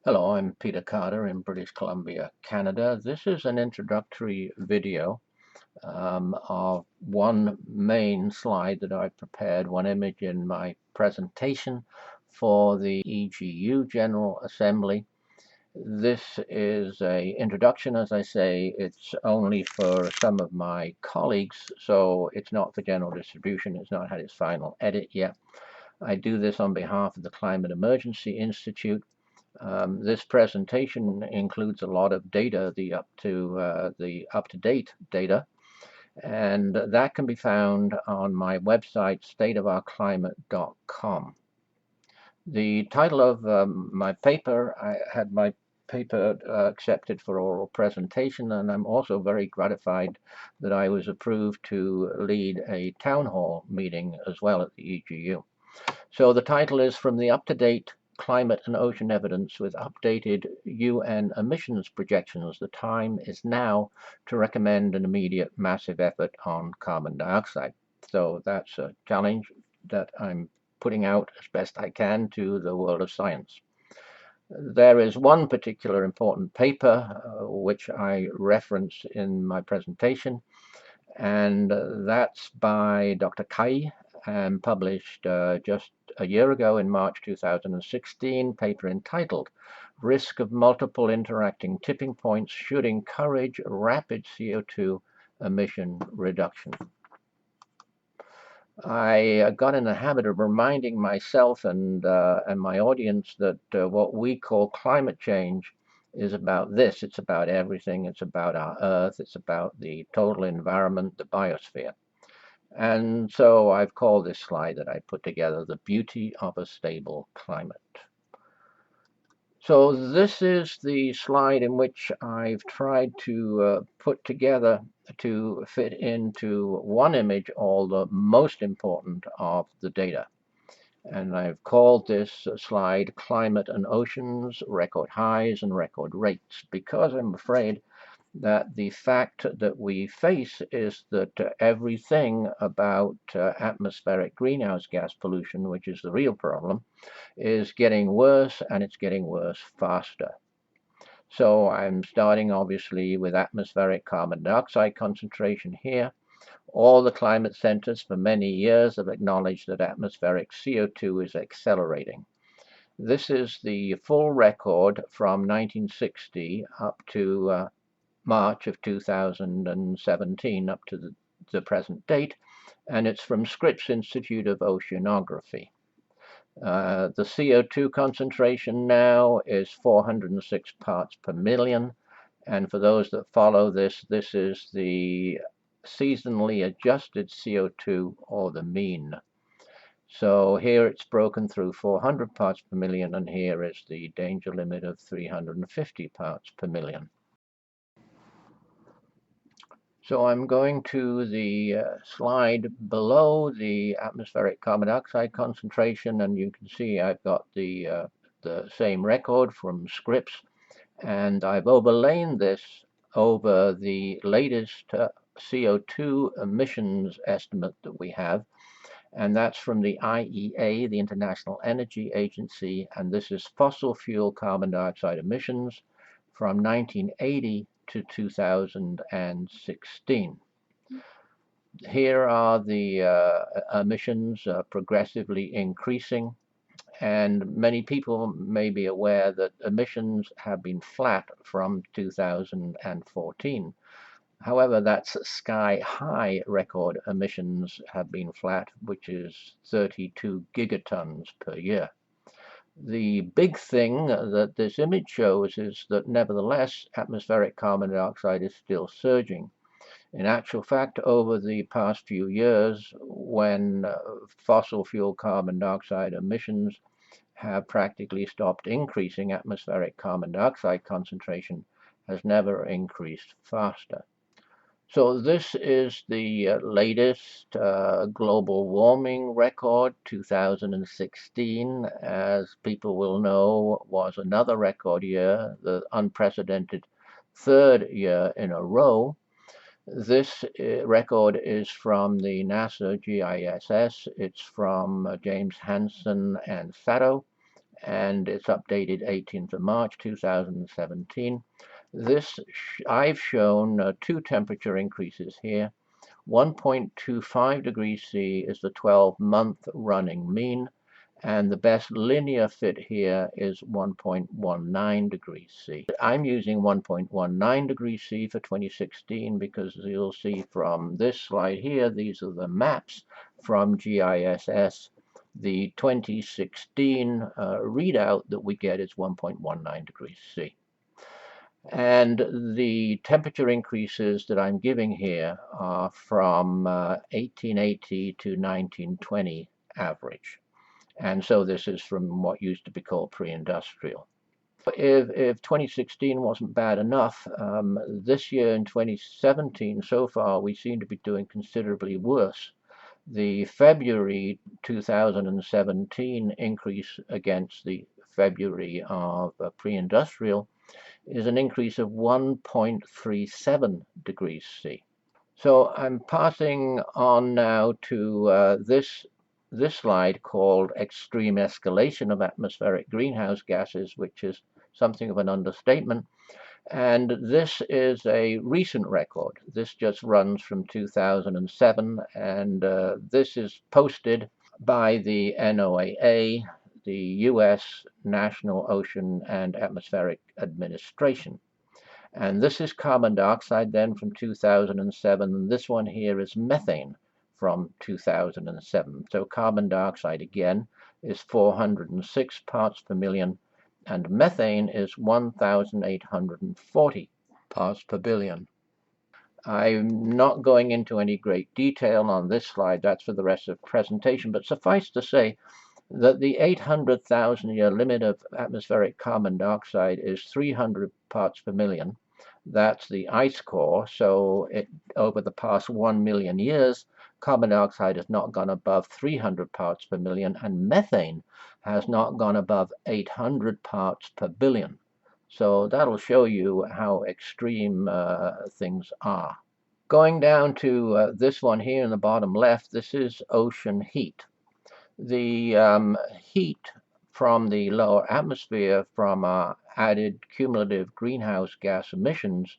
Hello, I'm Peter Carter in British Columbia, Canada. This is an introductory video of one main slide that I prepared, one image in my presentation for the EGU General Assembly. This is a introduction, as I say. It's only for some of my colleagues, so it's not for general distribution. It's not had its final edit yet. I do this on behalf of the Climate Emergency Institute. This presentation includes a lot of data, the up-to-date data, and that can be found on my website, stateofourclimate.com. The title of my paper, I had my paper accepted for oral presentation, and I'm also very gratified that I was approved to lead a town hall meeting as well at the EGU. So the title is From the Up-to-Date Climate and Ocean Evidence with Updated UN Emissions Projections. The time is now to recommend an immediate massive effort on carbon dioxide. So that's a challenge that I'm putting out as best I can to the world of science. There is one particular important paper which I reference in my presentation, and that's by Dr. Kai and published just a year ago in March 2016, paper entitled Risk of Multiple Interacting Tipping Points Should Encourage Rapid CO2 Emission Reduction. I got in the habit of reminding myself and my audience that what we call climate change is about this. It's about everything. It's about our Earth. It's about the total environment, the biosphere. And so I've called this slide that I put together the beauty of a stable climate. So this is the slide in which I've tried to put together to fit into one image all the most important of the data. And I've called this slide Climate and Oceans, Record Highs and Record Rates, because I'm afraid that the fact that we face is that everything about atmospheric greenhouse gas pollution, which is the real problem, is getting worse, and it's getting worse faster. So I'm starting obviously with atmospheric carbon dioxide concentration here. All the climate centers for many years have acknowledged that atmospheric CO2 is accelerating. This is the full record from 1960 up to March of 2017 up to the present date, and it's from Scripps Institute of Oceanography. The CO2 concentration now is 406 parts per million, and for those that follow this, this is the seasonally adjusted CO2, or the mean. So here it's broken through 400 parts per million, and here is the danger limit of 350 parts per million. So I'm going to the slide below the atmospheric carbon dioxide concentration, and you can see I've got the same record from Scripps, and I've overlain this over the latest CO2 emissions estimate that we have, and that's from the IEA, the International Energy Agency, and this is fossil fuel carbon dioxide emissions from 1980 to 2016. Here are the emissions progressively increasing, and many people may be aware that emissions have been flat from 2014. However, that's sky high record emissions have been flat, which is 32 gigatons per year. The big thing that this image shows is that nevertheless, atmospheric carbon dioxide is still surging. In actual fact, over the past few years, when fossil fuel carbon dioxide emissions have practically stopped increasing, atmospheric carbon dioxide concentration has never increased faster. So this is the latest global warming record. 2016, as people will know, was another record year, the unprecedented third year in a row. This record is from the NASA GISS. It's from James Hansen and Sato, and it's updated 18th of March 2017. I've shown two temperature increases here. 1.25 degrees C is the 12-month running mean, and the best linear fit here is 1.19 degrees C. I'm using 1.19 degrees C for 2016 because you'll see from this slide here, these are the maps from GISS. The 2016 readout that we get is 1.19 degrees C. And the temperature increases that I'm giving here are from 1880 to 1920 average. And so this is from what used to be called pre-industrial. If 2016 wasn't bad enough, this year in 2017 so far we seem to be doing considerably worse. The February 2017 increase against the February of pre-industrial is an increase of 1.37 degrees C. So I'm passing on now to this slide called extreme escalation of atmospheric greenhouse gases, which is something of an understatement. And this is a recent record. This just runs from 2007, and this is posted by the NOAA, the U.S. National Ocean and Atmospheric Administration. And this is carbon dioxide then from 2007. And this one here is methane from 2007. So carbon dioxide again is 406 parts per million, and methane is 1,840 parts per billion. I'm not going into any great detail on this slide. That's for the rest of the presentation. But suffice to say that the 800,000-year limit of atmospheric carbon dioxide is 300 parts per million. That's the ice core. So over the past 1 million years, carbon dioxide has not gone above 300 parts per million, and methane has not gone above 800 parts per billion. So that'll show you how extreme things are. Going down to this one here in the bottom left, this is ocean heat. The heat from the lower atmosphere from added cumulative greenhouse gas emissions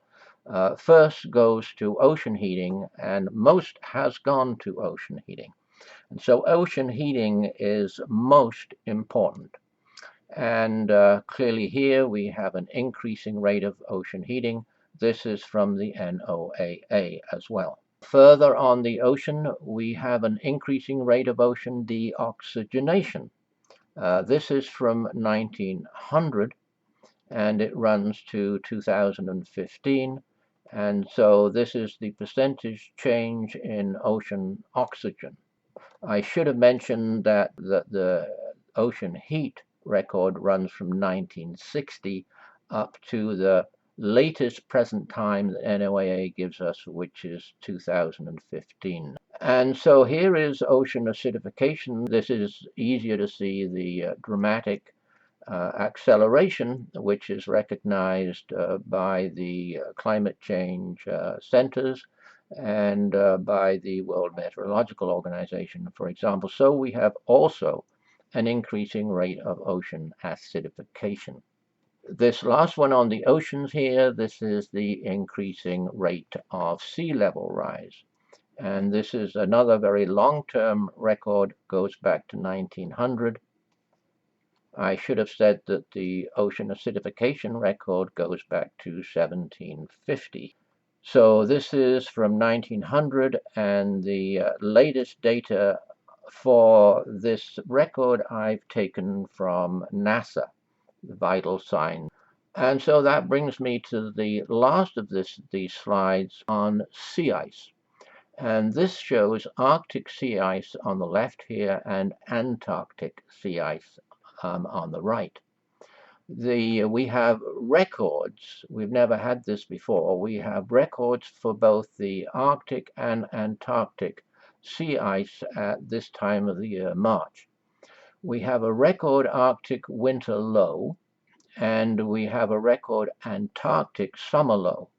first goes to ocean heating, and most has gone to ocean heating. And so ocean heating is most important. And clearly here we have an increasing rate of ocean heating. This is from the NOAA as well. Further on the ocean, we have an increasing rate of ocean deoxygenation. This is from 1900, and it runs to 2015. And so this is the percentage change in ocean oxygen. I should have mentioned that the ocean heat record runs from 1960 up to the latest present time that NOAA gives us, which is 2015. And so here is ocean acidification. This is easier to see the dramatic acceleration, which is recognized by the climate change centers and by the World Meteorological Organization, for example. So we have also an increasing rate of ocean acidification. This last one on the oceans here, this is the increasing rate of sea level rise. And this is another very long-term record, goes back to 1900. I should have said that the ocean acidification record goes back to 1750. So this is from 1900, and the latest data for this record I've taken from NASA, the vital sign. And so that brings me to the last of these slides on sea ice. And this shows Arctic sea ice on the left here and Antarctic sea ice on the right. We have records. We've never had this before. We have records for both the Arctic and Antarctic sea ice at this time of the year, March. We have a record Arctic winter low, and we have a record Antarctic summer low.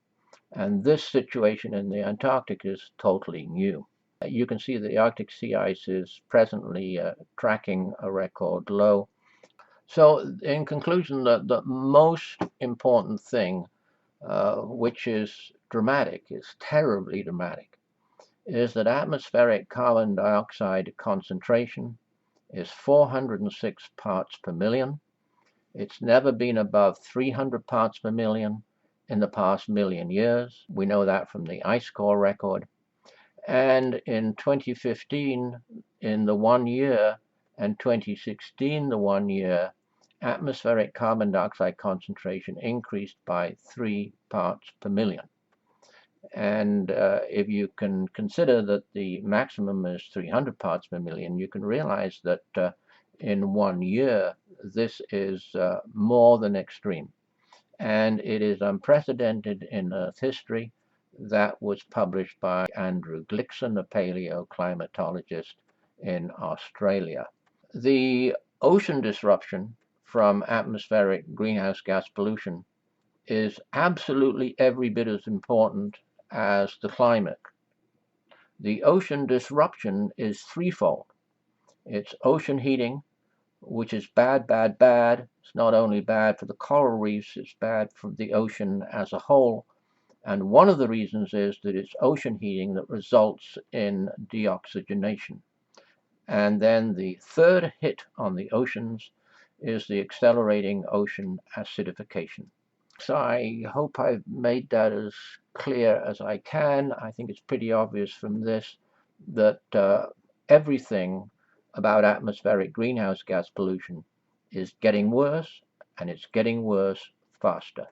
And this situation in the Antarctic is totally new. You can see that the Arctic sea ice is presently tracking a record low. So, in conclusion, the most important thing, which is dramatic, is terribly dramatic, is that atmospheric carbon dioxide concentration is 406 parts per million. It's never been above 300 parts per million in the past million years. We know that from the ice core record. And in 2015, in the 1 year, and 2016, the 1 year, atmospheric carbon dioxide concentration increased by 3 parts per million. And if you can consider that the maximum is 300 parts per million, you can realize that in 1 year, this is more than extreme. And it is unprecedented in Earth history. That was published by Andrew Glikson, a paleoclimatologist in Australia. The ocean disruption from atmospheric greenhouse gas pollution is absolutely every bit as important as the climate. The ocean disruption is threefold. It's ocean heating, which is bad, bad, bad. It's not only bad for the coral reefs, it's bad for the ocean as a whole. And one of the reasons is that it's ocean heating that results in deoxygenation. And then the third hit on the oceans is the accelerating ocean acidification. So I hope I've made that as clear as I can. I think it's pretty obvious from this that everything about atmospheric greenhouse gas pollution is getting worse, and it's getting worse faster.